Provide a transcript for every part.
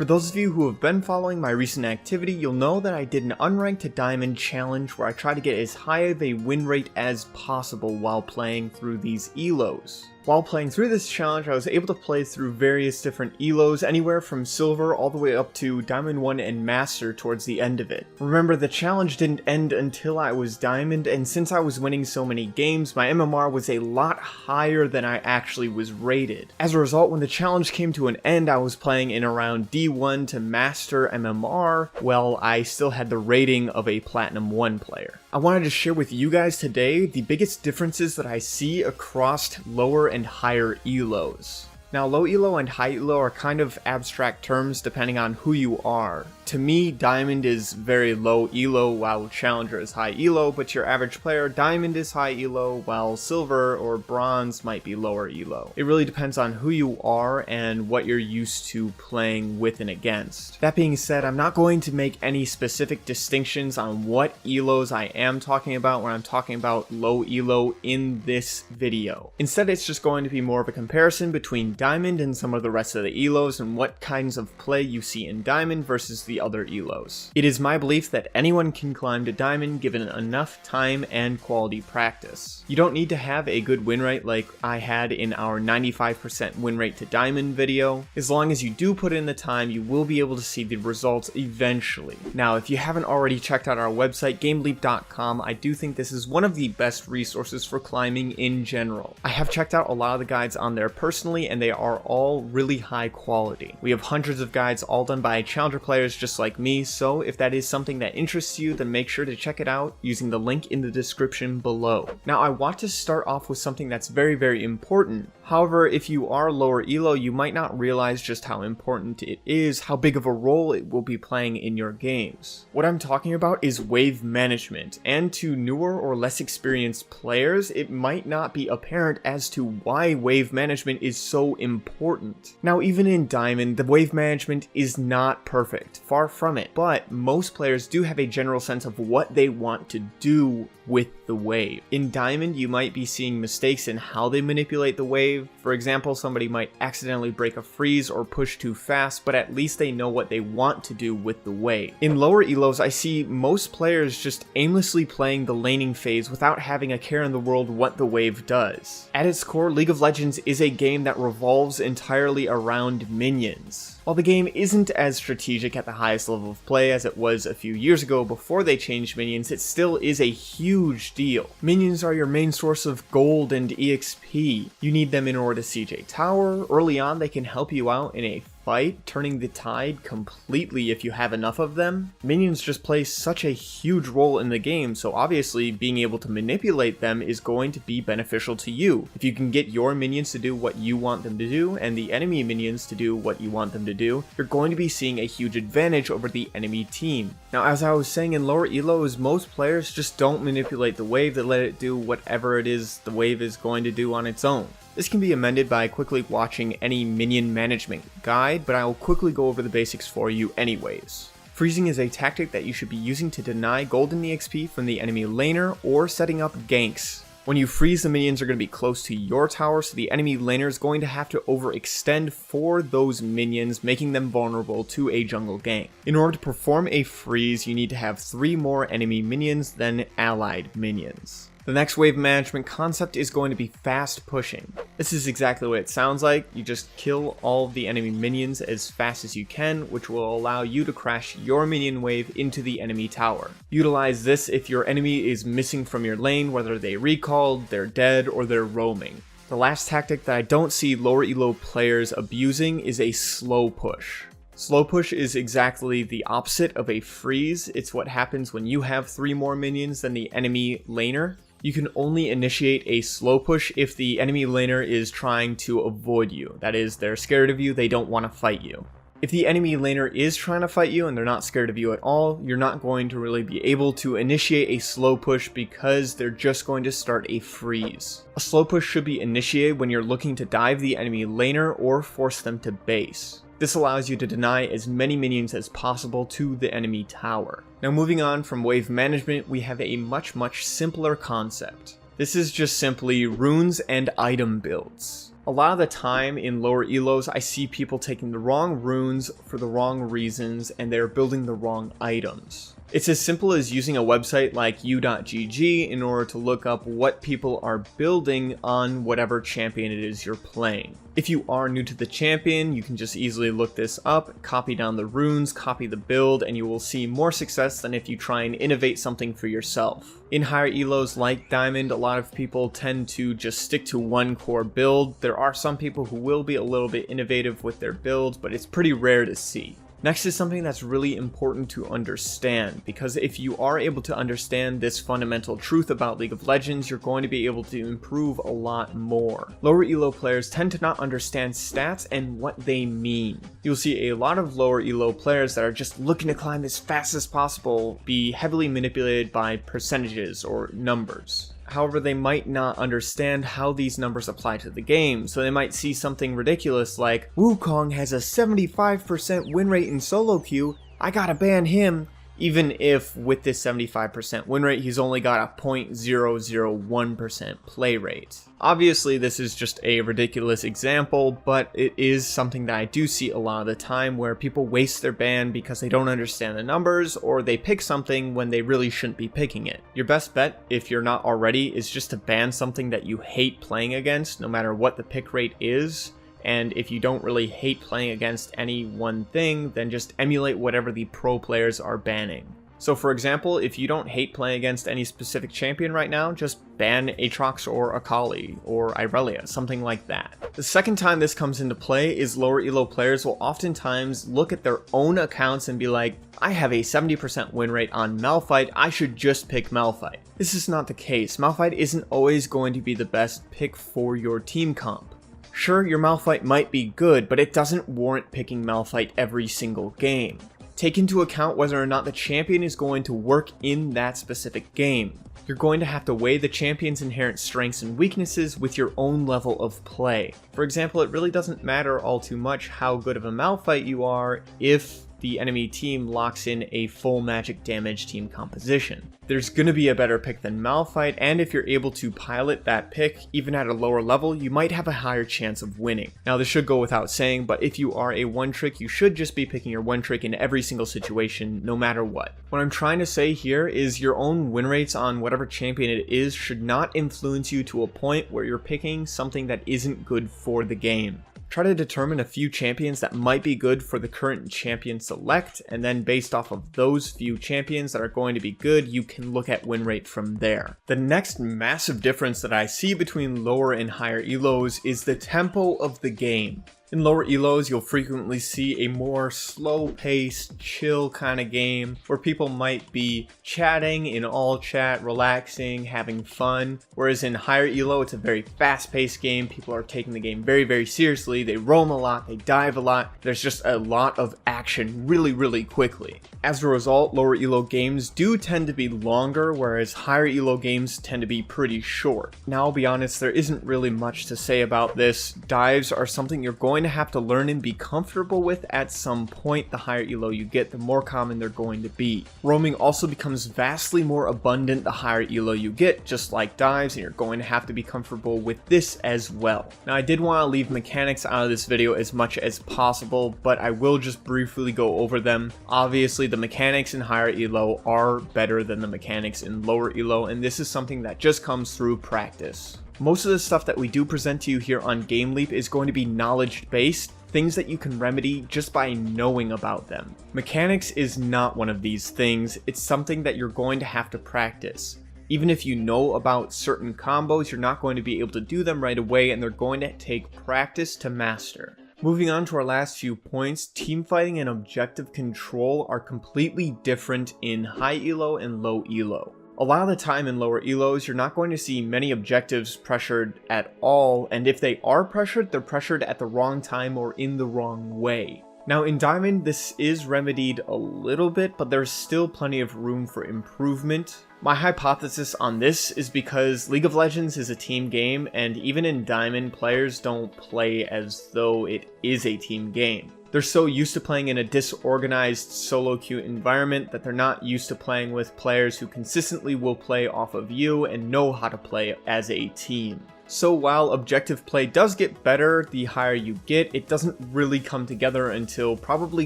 For those of you who have been following my recent activity, you'll know that I did an unranked to diamond challenge where I try to get as high of a win rate as possible while playing through these ELOs. While playing through this challenge, I was able to play through various different ELOs, anywhere from silver all the way up to diamond 1 and master towards the end of it. Remember, the challenge didn't end until I was diamond, and since I was winning so many games, my MMR was a lot higher than I actually was rated. As a result, when the challenge came to an end, I was playing in around D1 to master MMR, while I still had the rating of a platinum 1 player. I wanted to share with you guys today the biggest differences that I see across lower and higher ELOs. Now, low ELO and high ELO are kind of abstract terms depending on who you are. To me, diamond is very low ELO while challenger is high ELO, but your average player, diamond is high ELO while silver or bronze might be lower ELO. It really depends on who you are and what you're used to playing with and against. That being said, I'm not going to make any specific distinctions on what ELOs I am talking about when I'm talking about low ELO in this video. Instead, it's just going to be more of a comparison between diamond and some of the rest of the ELOs and what kinds of play you see in diamond versus the other ELOs. It is my belief that anyone can climb to diamond given enough time and quality practice. You don't need to have a good win rate like I had in our 95% win rate to diamond video. As long as you do put in the time, you will be able to see the results eventually. Now, if you haven't already checked out our website, gameleap.com, I do think this is one of the best resources for climbing in general. I have checked out a lot of the guides on there personally, and they are all really high quality. We have hundreds of guides all done by challenger players just like me, so if that is something that interests you, then make sure to check it out using the link in the description below. Now, I want to start off with something that's very important. However, if you are lower ELO, you might not realize just how important it is, how big of a role it will be playing in your games. What I'm talking about is wave management, and to newer or less experienced players, it might not be apparent as to why wave management is so important. Now, even in Diamond, the wave management is not perfect, far from it, but most players do have a general sense of what they want to do with the wave. In Diamond, you might be seeing mistakes in how they manipulate the wave. For example, somebody might accidentally break a freeze or push too fast, but at least they know what they want to do with the wave. In lower ELOs, I see most players just aimlessly playing the laning phase without having a care in the world what the wave does. At its core, League of Legends is a game that revolves entirely around minions. While the game isn't as strategic at the highest level of play as it was a few years ago before they changed minions, it still is a huge deal. Minions are your main source of gold and EXP. You need them in order to siege a tower. Early on, they can help you out in a fight, turning the tide completely if you have enough of them. Minions just play such a huge role in the game, so obviously being able to manipulate them is going to be beneficial to you. If you can get your minions to do what you want them to do, and the enemy minions to do what you want them to do, you're going to be seeing a huge advantage over the enemy team. Now, as I was saying, in lower ELOs, most players just don't manipulate the wave, they let it do whatever it is the wave is going to do on its own. This can be amended by quickly watching any minion management guide, but I will quickly go over the basics for you anyways. Freezing is a tactic that you should be using to deny golden EXP from the enemy laner or setting up ganks. When you freeze, the minions are going to be close to your tower, so the enemy laner is going to have to overextend for those minions, making them vulnerable to a jungle gank. In order to perform a freeze, you need to have 3 more enemy minions than allied minions. The next wave management concept is going to be fast pushing. This is exactly what it sounds like. You just kill all of the enemy minions as fast as you can, which will allow you to crash your minion wave into the enemy tower. Utilize this if your enemy is missing from your lane, whether they recalled, they're dead, or they're roaming. The last tactic that I don't see lower ELO players abusing is a slow push. Slow push is exactly the opposite of a freeze. It's what happens when you have 3 more minions than the enemy laner. You can only initiate a slow push if the enemy laner is trying to avoid you. That is, they're scared of you, they don't want to fight you. If the enemy laner is trying to fight you and they're not scared of you at all, you're not going to really be able to initiate a slow push because they're just going to start a freeze. A slow push should be initiated when you're looking to dive the enemy laner or force them to base. This allows you to deny as many minions as possible to the enemy tower. Now, moving on from wave management, we have a much simpler concept. This is just simply runes and item builds. A A lot of the time in lower elos, I see people taking the wrong runes for the wrong reasons, and they're building the wrong items. It's as simple as using a website like u.gg in order to look up what people are building on whatever champion it is you're playing. If you are new to the champion, you can just easily look this up, copy down the runes, copy the build, and you will see more success than if you try and innovate something for yourself. In higher elos like Diamond, a lot of people tend to just stick to one core build. There are some people who will be a little bit innovative with their builds, but it's pretty rare to see. Next is something that's really important to understand, because if you are able to understand this fundamental truth about League of Legends, you're going to be able to improve a lot more. Lower elo players tend to not understand stats and what they mean. You'll see a lot of lower elo players that are just looking to climb as fast as possible be heavily manipulated by percentages or numbers. However, they might not understand how these numbers apply to the game, so they might see something ridiculous like, Wukong has a 75% win rate in solo queue, I gotta ban him, even if with this 75% win rate he's only got a 0.001% play rate. Obviously this is just a ridiculous example, but it is something that I do see a lot of the time where people waste their ban because they don't understand the numbers, or they pick something when they really shouldn't be picking it. Your best bet, if you're not already, is just to ban something that you hate playing against, no matter what the pick rate is. And if you don't really hate playing against any one thing, then just emulate whatever the pro players are banning. So for example, if you don't hate playing against any specific champion right now, just ban Aatrox or Akali or Irelia, something like that. The second time this comes into play is lower elo players will oftentimes look at their own accounts and be like, I have a 70% win rate on Malphite, I should just pick Malphite. This is not the case. Malphite isn't always going to be the best pick for your team comp. Sure, your Malphite might be good, but it doesn't warrant picking Malphite every single game. Take into account whether or not the champion is going to work in that specific game. You're going to have to weigh the champion's inherent strengths and weaknesses with your own level of play. For example, it really doesn't matter all too much how good of a Malphite you are if the enemy team locks in a full magic damage team composition. There's gonna be a better pick than Malphite, and if you're able to pilot that pick, even at a lower level, you might have a higher chance of winning. Now this should go without saying, but if you are a one trick, you should just be picking your one trick in every single situation, no matter what. What I'm trying to say here is your own win rates on whatever champion it is should not influence you to a point where you're picking something that isn't good for the game. Try to determine a few champions that might be good for the current champion select, and then based off of those few champions that are going to be good, you can look at win rate from there. The next massive difference that I see between lower and higher elos is the tempo of the game. In lower elos, you'll frequently see a more slow-paced, chill kind of game where people might be chatting in all chat, relaxing, having fun. Whereas in higher elo, it's a very fast-paced game. People are taking the game very, very seriously. They roam a lot, they dive a lot. There's just a lot of action really, really quickly. As a result, lower elo games do tend to be longer, whereas higher elo games tend to be pretty short. Now, I'll be honest, there isn't really much to say about this. Dives are something you're going to have to learn and be comfortable with at some point. The higher elo you get, the more common they're going to be. Roaming also becomes vastly more abundant the higher elo you get, just like dives, and you're going to have to be comfortable with this as well. Now, I did want to leave mechanics out of this video as much as possible, but I will just briefly go over them. Obviously, the mechanics in higher elo are better than the mechanics in lower elo, and this is something that just comes through practice. Most of the stuff that we do present to you here on Game Leap is going to be knowledge based, things that you can remedy just by knowing about them. Mechanics is not one of these things, it's something that you're going to have to practice. Even if you know about certain combos, you're not going to be able to do them right away, and they're going to take practice to master. Moving on to our last few points, teamfighting and objective control are completely different in high elo and low elo. A lot of the time in lower elos, you're not going to see many objectives pressured at all, and if they are pressured, they're pressured at the wrong time or in the wrong way. Now in Diamond, this is remedied a little bit, but there's still plenty of room for improvement. My hypothesis on this is because League of Legends is a team game, and even in Diamond, players don't play as though it is a team game. They're so used to playing in a disorganized solo queue environment that they're not used to playing with players who consistently will play off of you and know how to play as a team. So while objective play does get better the higher you get, it doesn't really come together until probably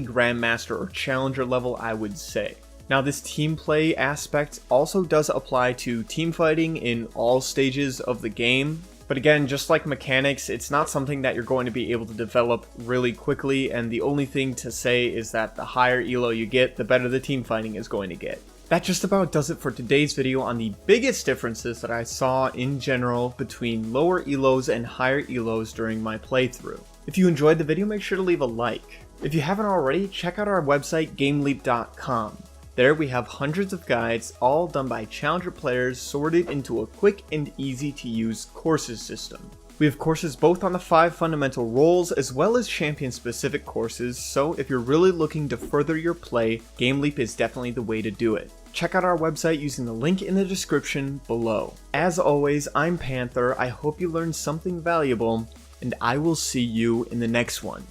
Grandmaster or Challenger level, I would say. Now this team play aspect also does apply to teamfighting in all stages of the game. But again, just like mechanics, it's not something that you're going to be able to develop really quickly, and the only thing to say is that the higher ELO you get, the better the teamfighting is going to get. That just about does it for today's video on the biggest differences that I saw in general between lower ELOs and higher ELOs during my playthrough. If you enjoyed the video, make sure to leave a like. If you haven't already, check out our website GameLeap.com. There we have hundreds of guides, all done by Challenger players, sorted into a quick and easy to use courses system. We have courses both on the 5 fundamental roles as well as champion specific courses, so if you're really looking to further your play, GameLeap is definitely the way to do it. Check out our website using the link in the description below. As always, I'm Panther, I hope you learned something valuable, and I will see you in the next one.